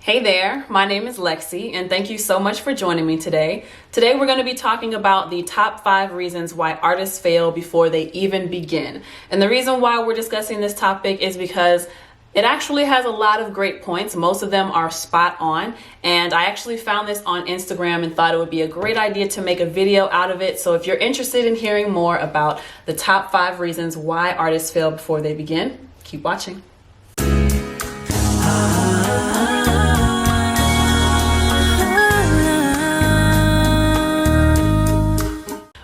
Hey there, my name is LexC, and thank you so much for joining me today. Today we're going to be talking about the top 5 reasons why artists fail before they even begin. And the reason why we're discussing this topic is because it actually has a lot of great points. Most of them are spot on, and I actually found this on Instagram and thought it would be a great idea to make a video out of it. So if you're interested in hearing more about the top 5 reasons why artists fail before they begin, keep watching.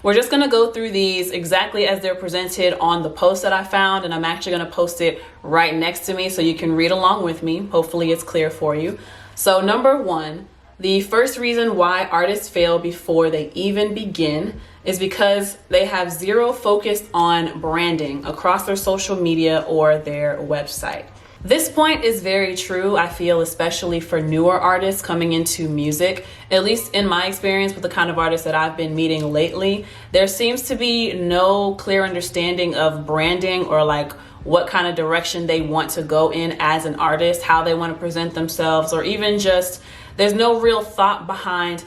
We're just gonna go through these exactly as they're presented on the post that I found, and I'm actually gonna post it right next to me so you can read along with me. Hopefully it's clear for you. So number 1, the first reason why artists fail before they even begin is because they have zero focus on branding across their social media or their website. This point is very true, I feel, especially for newer artists coming into music. At least in my experience with the kind of artists that I've been meeting lately, there seems to be no clear understanding of branding or like what kind of direction they want to go in as an artist, how they want to present themselves, or even just there's no real thought behind,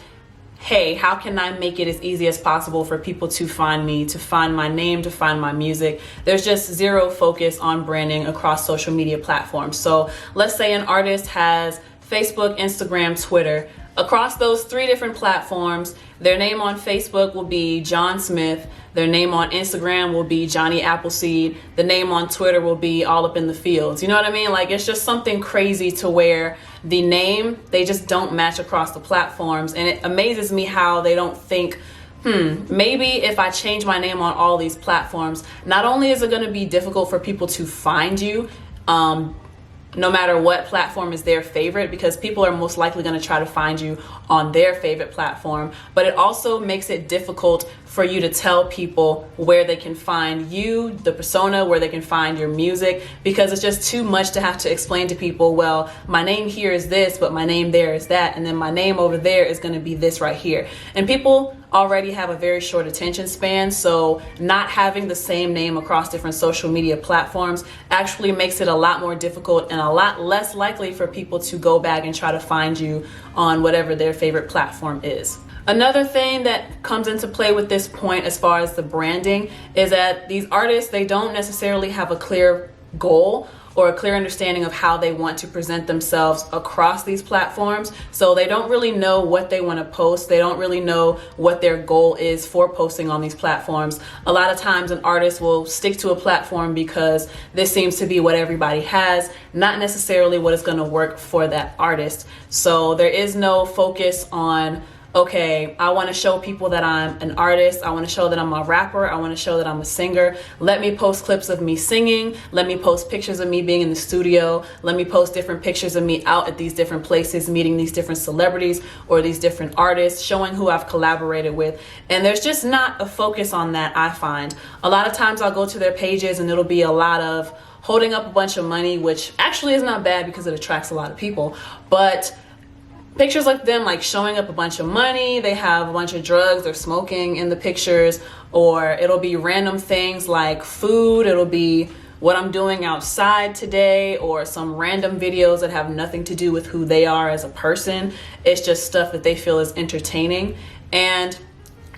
hey, how can I make it as easy as possible for people to find me, to find my name, to find my music? There's just zero focus on branding across social media platforms. So let's say an artist has Facebook, Instagram, Twitter. Across those 3 different platforms, their name on Facebook will be John Smith. Their name on Instagram will be Johnny Appleseed. The name on Twitter will be All Up in the Fields. You know what I mean? Like, it's just something crazy to where the name, they just don't match across the platforms. And it amazes me how they don't think, maybe if I change my name on all these platforms, not only is it going to be difficult for people to find you, no matter what platform is their favorite, because people are most likely going to try to find you on their favorite platform, but it also makes it difficult for you to tell people where they can find you, the persona, where they can find your music, because it's just too much to have to explain to people, well, my name here is this, but my name there is that, and then my name over there is going to be this right here. And people already have a very short attention span, so not having the same name across different social media platforms actually makes it a lot more difficult and a lot less likely for people to go back and try to find you on whatever their favorite platform is. Another thing that comes into play with this point as far as the branding is that these artists, they don't necessarily have a clear goal or a clear understanding of how they want to present themselves across these platforms. So they don't really know what they want to post. They don't really know what their goal is for posting on these platforms. A lot of times an artist will stick to a platform because this seems to be what everybody has, not necessarily what is going to work for that artist. So there is no focus on, okay, I want to show people that I'm an artist. I want to show that I'm a rapper. I want to show that I'm a singer. Let me post clips of me singing. Let me post pictures of me being in the studio. Let me post different pictures of me out at these different places, meeting these different celebrities or these different artists, showing who I've collaborated with. And there's just not a focus on that, I find. A lot of times I'll go to their pages and it'll be a lot of holding up a bunch of money, which actually is not bad because it attracts a lot of people. But pictures like them, like showing up a bunch of money, they have a bunch of drugs, they're smoking in the pictures, or it'll be random things like food, it'll be what I'm doing outside today, or some random videos that have nothing to do with who they are as a person. It's just stuff that they feel is entertaining. And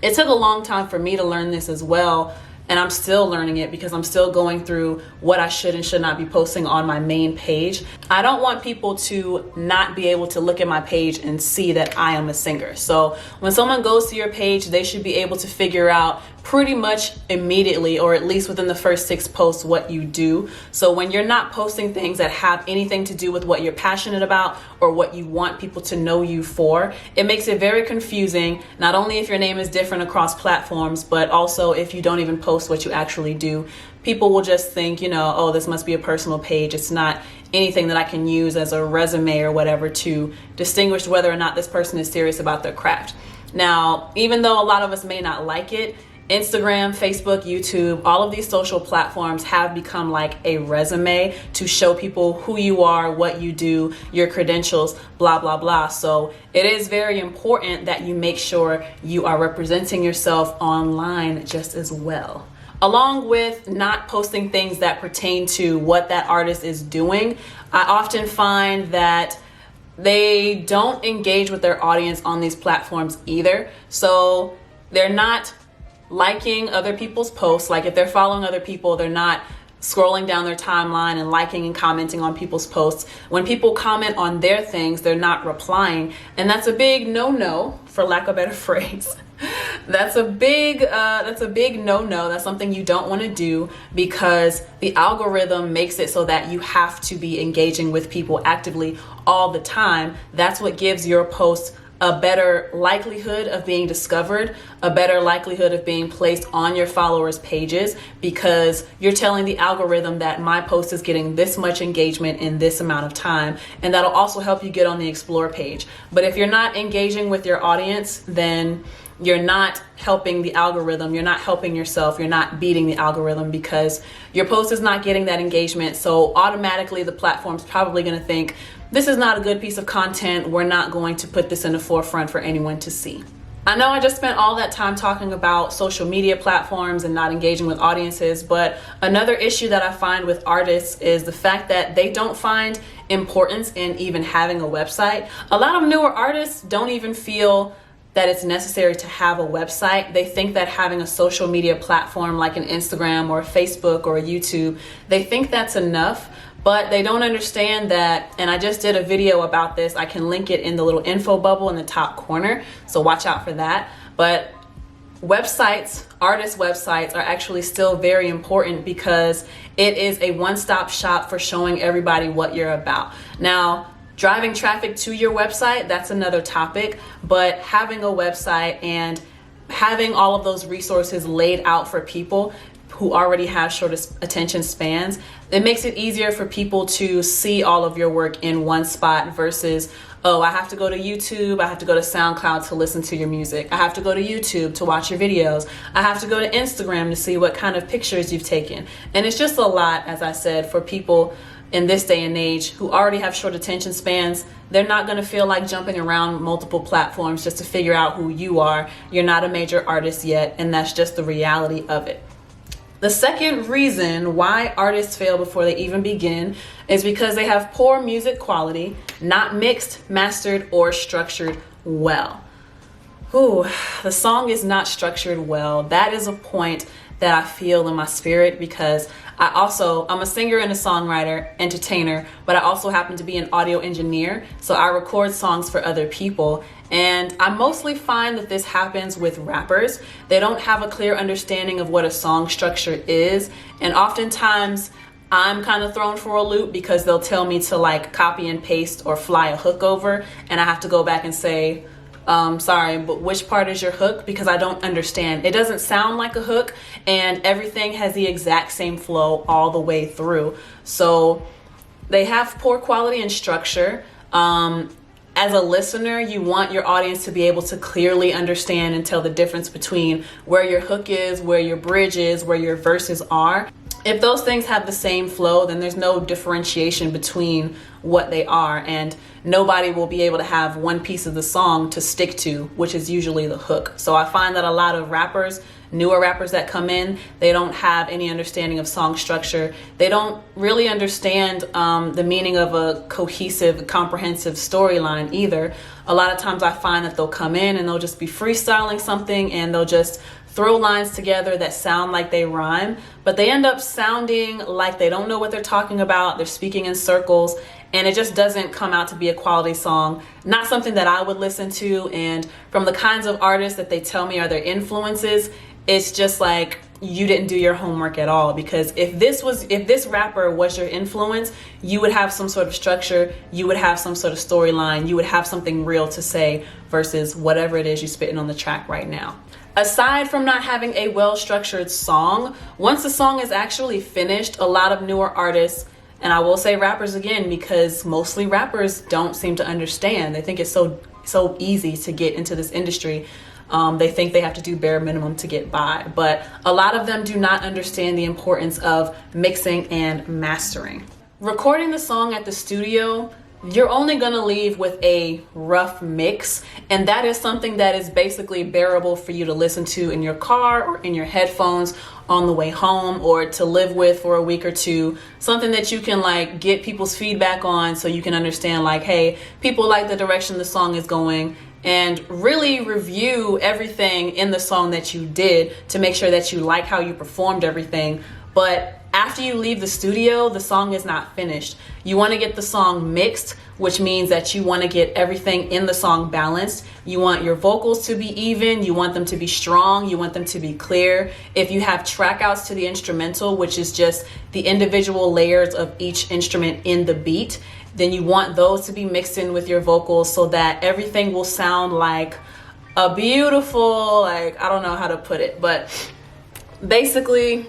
it took a long time for me to learn this as well. And I'm still learning it because I'm still going through what I should and should not be posting on my main page. I don't want people to not be able to look at my page and see that I am a singer. So when someone goes to your page, they should be able to figure out pretty much immediately, or at least within the first 6 posts, what you do. So when you're not posting things that have anything to do with what you're passionate about or what you want people to know you for, it makes it very confusing, not only if your name is different across platforms, but also if you don't even post what you actually do. People will just think, oh, this must be a personal page. It's not anything that I can use as a resume or whatever to distinguish whether or not this person is serious about their craft. Now, even though a lot of us may not like it, Instagram, Facebook, YouTube, all of these social platforms have become like a resume to show people who you are, what you do, your credentials, blah, blah, blah. So it is very important that you make sure you are representing yourself online just as well. Along with not posting things that pertain to what that artist is doing, I often find that they don't engage with their audience on these platforms either. So they're not liking other people's posts. Like if they're following other people, they're not scrolling down their timeline and liking and commenting on people's posts. When people comment on their things, they're not replying. And that's a big no-no, for lack of a better phrase. That's a big no-no. That's something you don't want to do, because the algorithm makes it so that you have to be engaging with people actively all the time. That's what gives your post a better likelihood of being discovered, a better likelihood of being placed on your followers' pages, because you're telling the algorithm that my post is getting this much engagement in this amount of time, and that'll also help you get on the Explore page. But if you're not engaging with your audience, then you're not helping the algorithm, you're not helping yourself, you're not beating the algorithm, because your post is not getting that engagement. So automatically the platform's probably gonna think, this is not a good piece of content, we're not going to put this in the forefront for anyone to see. I know I just spent all that time talking about social media platforms and not engaging with audiences, but another issue that I find with artists is the fact that they don't find importance in even having a website. A lot of newer artists don't even feel that it's necessary to have a website. They think that having a social media platform like an Instagram or Facebook or a YouTube, they think that's enough, but they don't understand that, and I just did a video about this. I can link it in the little info bubble in the top corner, so watch out for that. But websites, artist websites, are actually still very important, because it is a one-stop shop for showing everybody what you're about. Now, driving traffic to your website, that's another topic, but having a website and having all of those resources laid out for people who already have short attention spans, it makes it easier for people to see all of your work in one spot versus, oh, I have to go to YouTube, I have to go to SoundCloud to listen to your music, I have to go to YouTube to watch your videos, I have to go to Instagram to see what kind of pictures you've taken. And it's just a lot, as I said, for people in this day and age who already have short attention spans. They're not going to feel like jumping around multiple platforms just to figure out who you are. You're not a major artist yet, and that's just the reality of it. The second reason why artists fail before they even begin is because they have poor music quality, not mixed, mastered, or structured well. Ooh, the song is not structured well. That is a point that I feel in my spirit, because I'm a singer and a songwriter, entertainer, but I also happen to be an audio engineer. So I record songs for other people. And I mostly find that this happens with rappers. They don't have a clear understanding of what a song structure is. And oftentimes I'm kind of thrown for a loop, because they'll tell me to like copy and paste or fly a hook over. And I have to go back and say, sorry, but which part is your hook? Because I don't understand. It doesn't sound like a hook, and everything has the exact same flow all the way through. So they have poor quality and structure. As a listener, you want your audience to be able to clearly understand and tell the difference between where your hook is, where your bridge is, where your verses are. If those things have the same flow, then there's no differentiation between what they are, and nobody will be able to have one piece of the song to stick to, which is usually the hook. So I find that a lot of rappers, newer rappers that come in, they don't have any understanding of song structure. They don't really understand the meaning of a cohesive, comprehensive storyline either. A lot of times I find that they'll come in and they'll just be freestyling something, and they'll just throw lines together that sound like they rhyme, but they end up sounding like they don't know what they're talking about. They're speaking in circles, and it just doesn't come out to be a quality song. Not something that I would listen to. And from the kinds of artists that they tell me are their influences, it's just like, you didn't do your homework at all. Because if this rapper was your influence, you would have some sort of structure, you would have some sort of storyline, you would have something real to say, versus whatever it is you're spitting on the track right now. Aside from not having a well-structured song, once the song is actually finished, a lot of newer artists, and I will say rappers again, because mostly rappers don't seem to understand. They think it's so easy to get into this industry. They think they have to do bare minimum to get by, but a lot of them do not understand the importance of mixing and mastering. Recording the song at the studio you're only going to leave with a rough mix, and that is something that is basically bearable for you to listen to in your car or in your headphones on the way home, or to live with for a week or two. Something that you can like get people's feedback on, so you can understand like, hey, people like the direction the song is going, and really review everything in the song that you did to make sure that you like how you performed everything. But after you leave the studio, the song is not finished. You want to get the song mixed, which means that you want to get everything in the song balanced. You want your vocals to be even. You want them to be strong. You want them to be clear. If you have track outs to the instrumental, which is just the individual layers of each instrument in the beat, then you want those to be mixed in with your vocals so that everything will sound like a beautiful, like, I don't know how to put it, but basically,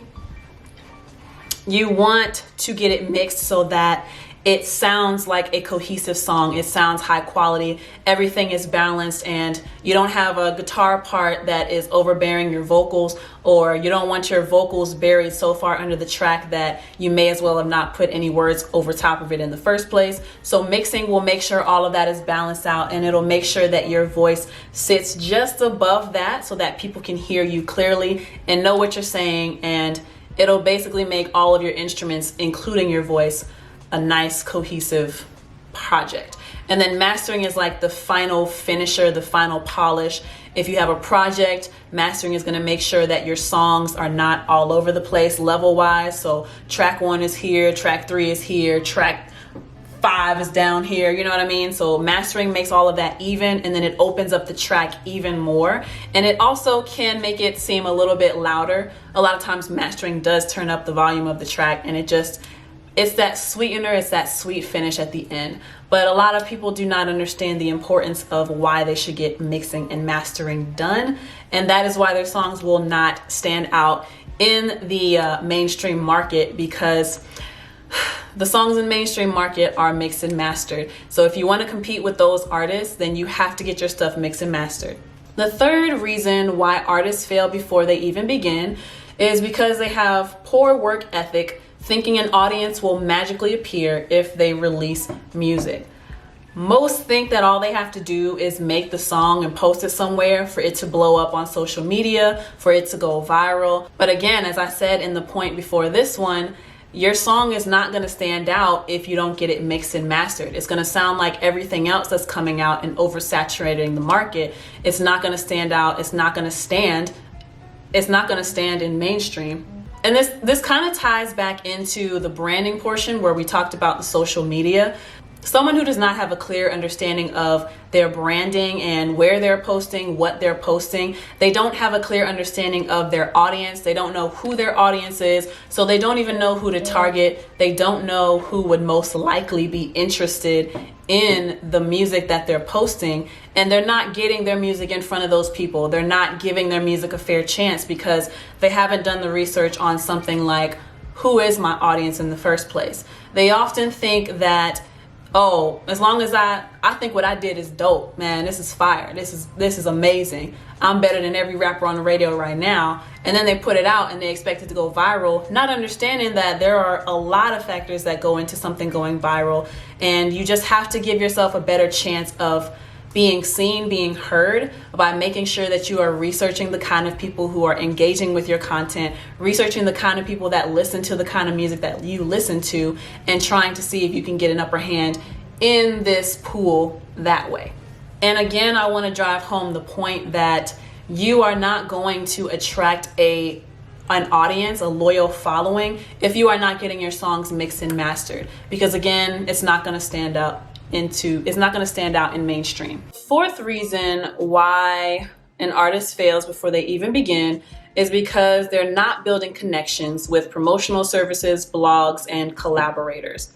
you want to get it mixed so that it sounds like a cohesive song. It sounds high quality. Everything is balanced, and you don't have a guitar part that is overbearing your vocals, or you don't want your vocals buried so far under the track that you may as well have not put any words over top of it in the first place. So mixing will make sure all of that is balanced out, and it'll make sure that your voice sits just above that so that people can hear you clearly and know what you're saying, and it'll basically make all of your instruments, including your voice, a nice cohesive project. And then mastering is like the final finisher, the final polish. If you have a project, mastering is going to make sure that your songs are not all over the place level wise. So track 1 is here, track 3 is here, track 5 is down here, you know what I mean? So mastering makes all of that even, and then it opens up the track even more. And it also can make it seem a little bit louder. A lot of times mastering does turn up the volume of the track, and it's that sweetener, it's that sweet finish at the end. But a lot of people do not understand the importance of why they should get mixing and mastering done. And that is why their songs will not stand out in the mainstream market, because the songs in mainstream market are mixed and mastered. So if you want to compete with those artists, then you have to get your stuff mixed and mastered. The third reason why artists fail before they even begin is because they have poor work ethic, thinking an audience will magically appear if they release music. Most think that all they have to do is make the song and post it somewhere for it to blow up on social media, for it to go viral. But again, as I said in the point before this one, your song is not going to stand out if you don't get it mixed and mastered. It's going to sound like everything else that's coming out and oversaturating the market. It's not going to stand out. It's not going to stand. It's not going to stand in mainstream. And this kind of ties back into the branding portion where we talked about the social media. Someone who does not have a clear understanding of their branding and where they're posting, what they're posting, they don't have a clear understanding of their audience. They don't know who their audience is, so they don't even know who to target. They don't know who would most likely be interested in the music that they're posting, and they're not getting their music in front of those people. They're not giving their music a fair chance because they haven't done the research on something like, who is my audience in the first place? They often think that, oh, as long as I think what I did is dope, man, this is fire, this is amazing, I'm better than every rapper on the radio right now, and then they put it out and they expect it to go viral, not understanding that there are a lot of factors that go into something going viral, and you just have to give yourself a better chance of being seen, being heard, by making sure that you are researching the kind of people who are engaging with your content, researching the kind of people that listen to the kind of music that you listen to, and trying to see if you can get an upper hand in this pool that way. And again, I want to drive home the point that you are not going to attract an audience, a loyal following, if you are not getting your songs mixed and mastered, because again, it's not going to stand out in mainstream. Fourth reason why an artist fails before they even begin is because they're not building connections with promotional services, blogs, and collaborators.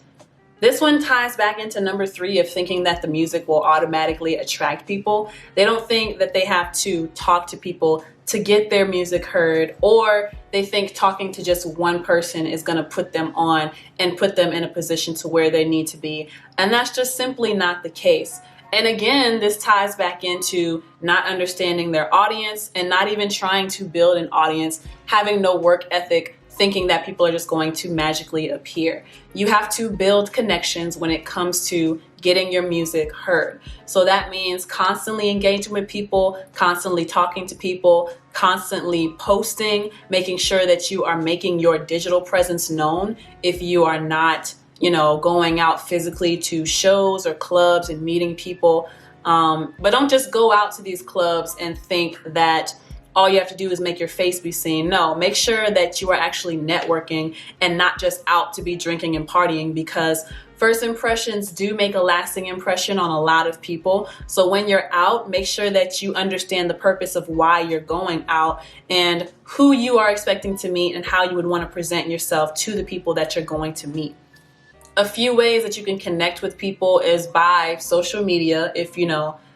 This one ties back into number 3 of thinking that the music will automatically attract people. They don't think that they have to talk to people to get their music heard, or they think talking to just one person is going to put them on and put them in a position to where they need to be. And that's just simply not the case. And again, this ties back into not understanding their audience and not even trying to build an audience, having no work ethic, thinking that people are just going to magically appear. You have to build connections when it comes to getting your music heard. So that means constantly engaging with people, constantly talking to people, constantly posting, making sure that you are making your digital presence known if you are not, going out physically to shows or clubs and meeting people. But don't just go out to these clubs and think that all you have to do is make your face be seen. No, make sure that you are actually networking and not just out to be drinking and partying, because first impressions do make a lasting impression on a lot of people. So when you're out, make sure that you understand the purpose of why you're going out and who you are expecting to meet and how you would want to present yourself to the people that you're going to meet. A few ways that you can connect with people is by social media. If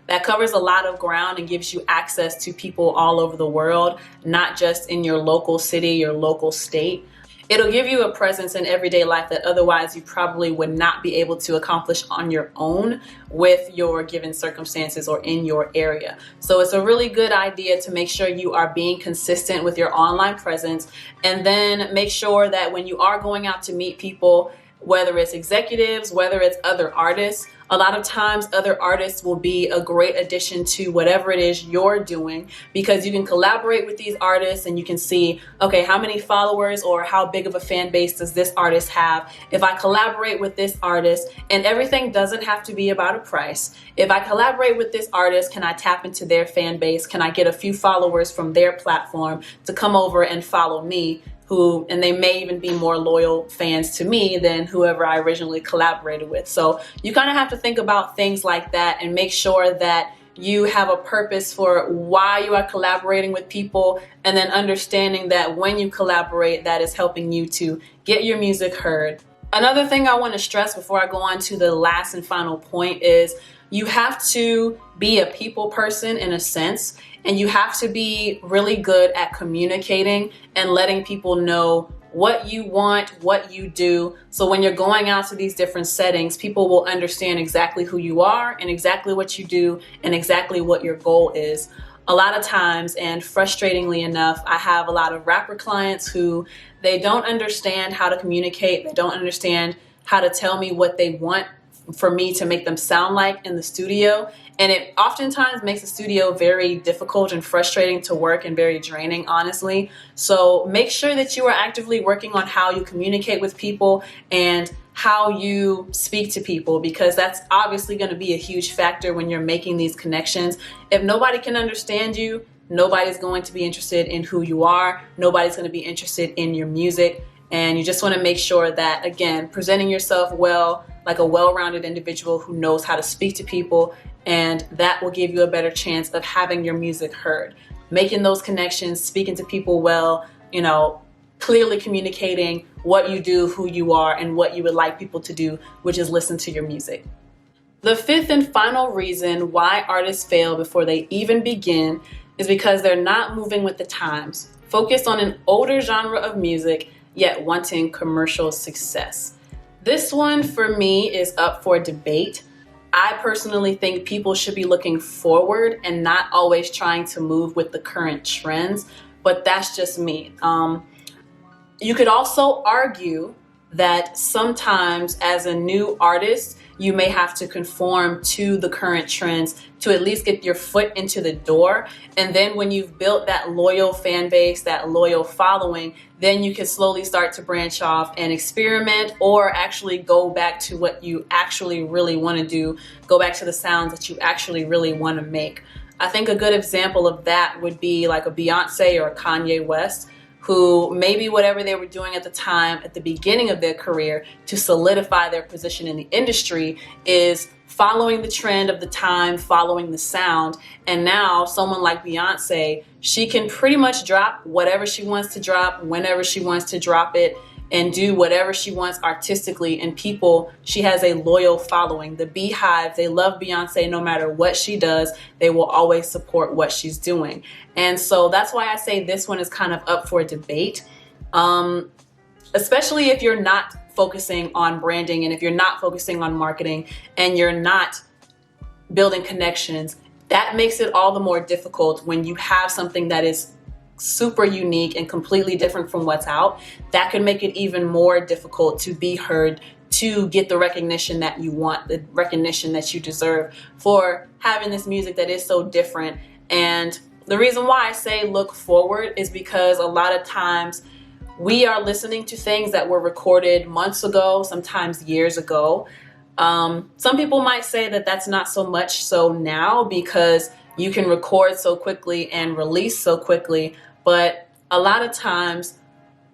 that covers a lot of ground and gives you access to people all over the world, not just in your local city, your local state. It'll give you a presence in everyday life that otherwise you probably would not be able to accomplish on your own with your given circumstances or in your area. So it's a really good idea to make sure you are being consistent with your online presence, and then make sure that when you are going out to meet people, whether it's executives, whether it's other artists, a lot of times other artists will be a great addition to whatever it is you're doing, because you can collaborate with these artists and you can see, okay, how many followers or how big of a fan base does this artist have? If I collaborate with this artist, and everything doesn't have to be about a price. If I collaborate with this artist, can I tap into their fan base? Can I get a few followers from their platform to come over and follow me? And they may even be more loyal fans to me than whoever I originally collaborated with. So you kind of have to think about things like that and make sure that you have a purpose for why you are collaborating with people, and then understanding that when you collaborate, that is helping you to get your music heard. Another thing I want to stress before I go on to the last and final point is you have to be a people person in a sense, and you have to be really good at communicating and letting people know what you want, what you do. So when you're going out to these different settings, people will understand exactly who you are and exactly what you do and exactly what your goal is. A lot of times, and frustratingly enough, I have a lot of rapper clients who they don't understand how to communicate. They don't understand how to tell me what they want for me to make them sound like in the studio. And it oftentimes makes the studio very difficult and frustrating to work and very draining, honestly. So make sure that you are actively working on how you communicate with people and how you speak to people, because that's obviously going to be a huge factor when you're making these connections. If nobody can understand you, nobody's going to be interested in who you are. Nobody's going to be interested in your music. And you just want to make sure that, again, presenting yourself well, like a well-rounded individual who knows how to speak to people, and that will give you a better chance of having your music heard. Making those connections, speaking to people well, clearly communicating what you do, who you are, and what you would like people to do, which is listen to your music. The fifth and final reason why artists fail before they even begin is because they're not moving with the times, focused on an older genre of music, yet wanting commercial success. This one for me is up for debate. I personally think people should be looking forward and not always trying to move with the current trends, but that's just me. You could also argue that sometimes as a new artist, you may have to conform to the current trends to at least get your foot into the door. And then when you've built that loyal fan base, that loyal following, then you can slowly start to branch off and experiment, or actually go back to what you actually really want to do, go back to the sounds that you actually really want to make. I think a good example of that would be like a Beyonce or a Kanye West, who maybe whatever they were doing at the time, at the beginning of their career, to solidify their position in the industry, is following the trend of the time, following the sound. And now someone like Beyonce, she can pretty much drop whatever she wants to drop, whenever she wants to drop it, and do whatever she wants artistically. And people, she has a loyal following. The Beehive, they love Beyonce no matter what she does. They will always support what she's doing. And so that's why I say this one is kind of up for debate, especially if you're not focusing on branding, and if you're not focusing on marketing, and you're not building connections. That makes it all the more difficult when you have something that is super unique and completely different from what's out. That could make it even more difficult to be heard, to get the recognition that you want, the recognition that you deserve for having this music that is so different. And the reason why I say look forward is because a lot of times we are listening to things that were recorded months ago, sometimes years ago. Some people might say that that's not so much so now because you can record so quickly and release so quickly. But a lot of times,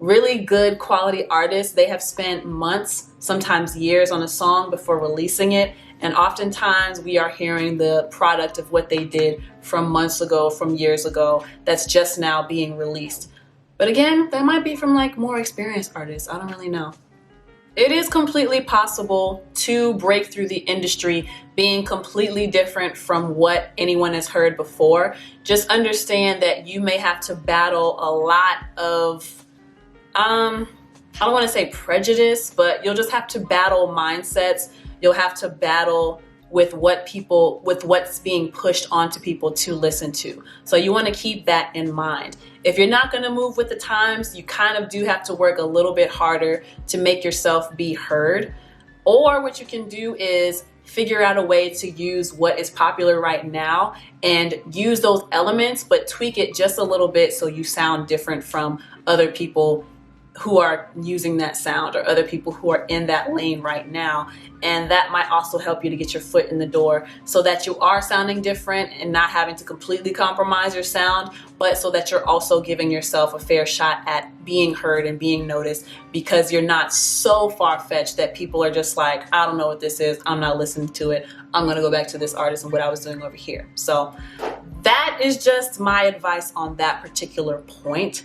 really good quality artists, they have spent months, sometimes years on a song before releasing it. And oftentimes we are hearing the product of what they did from months ago, from years ago, that's just now being released. But again, that might be from like more experienced artists. I don't really know. It is completely possible to break through the industry being completely different from what anyone has heard before. Just understand that you may have to battle a lot of, I don't want to say prejudice, but you'll just have to battle mindsets. You'll have to battle with what's being pushed onto people to listen to. So you want to keep that in mind. If you're not going to move with the times, you kind of do have to work a little bit harder to make yourself be heard. Or what you can do is figure out a way to use what is popular right now and use those elements, but tweak it just a little bit so you sound different from other people who are using that sound or other people who are in that lane right now. And that might also help you to get your foot in the door so that you are sounding different and not having to completely compromise your sound, but so that you're also giving yourself a fair shot at being heard and being noticed, because you're not so far-fetched that people are just like, I don't know what this is, I'm not listening to it, I'm gonna go back to this artist and what I was doing over here. So that is just my advice on that particular point.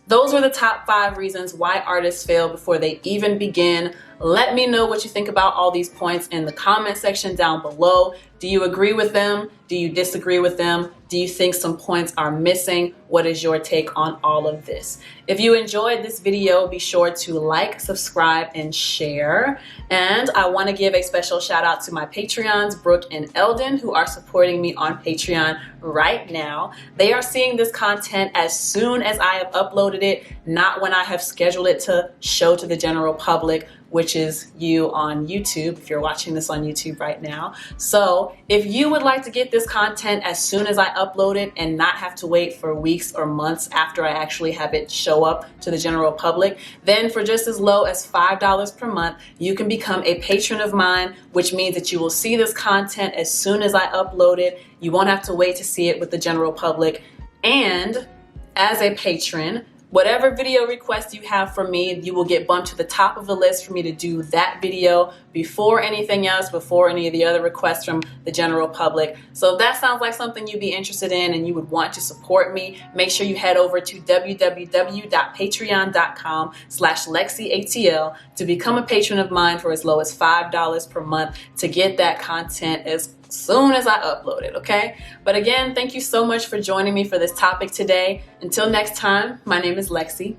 Those are the top 5 reasons why artists fail before they even begin. Let me know what you think about all these points in the comment section down below. Do you agree with them? Do you disagree with them? Do you think some points are missing? What is your take on all of this? If you enjoyed this video, be sure to like, subscribe, and share. And I want to give a special shout out to my Patreons, Brooke and Eldon, who are supporting me on Patreon right now. They are seeing this content as soon as I have uploaded it, not when I have scheduled it to show to the general public, which is you on YouTube, if you're watching this on YouTube right now. So if you would like to get this content as soon as I upload it and not have to wait for weeks or months after I actually have it show up to the general public, then for just as low as $5 per month, you can become a patron of mine, which means that you will see this content as soon as I upload it. You won't have to wait to see it with the general public. And as a patron, whatever video request you have from me, you will get bumped to the top of the list for me to do that video before anything else, before any of the other requests from the general public. So if that sounds like something you'd be interested in and you would want to support me, make sure you head over to www.patreon.com/LexCATL to become a patron of mine for as low as $5 per month to get that content as soon as I upload it, okay? But again, thank you so much for joining me for this topic today. Until next time, my name is Lexi.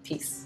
Peace.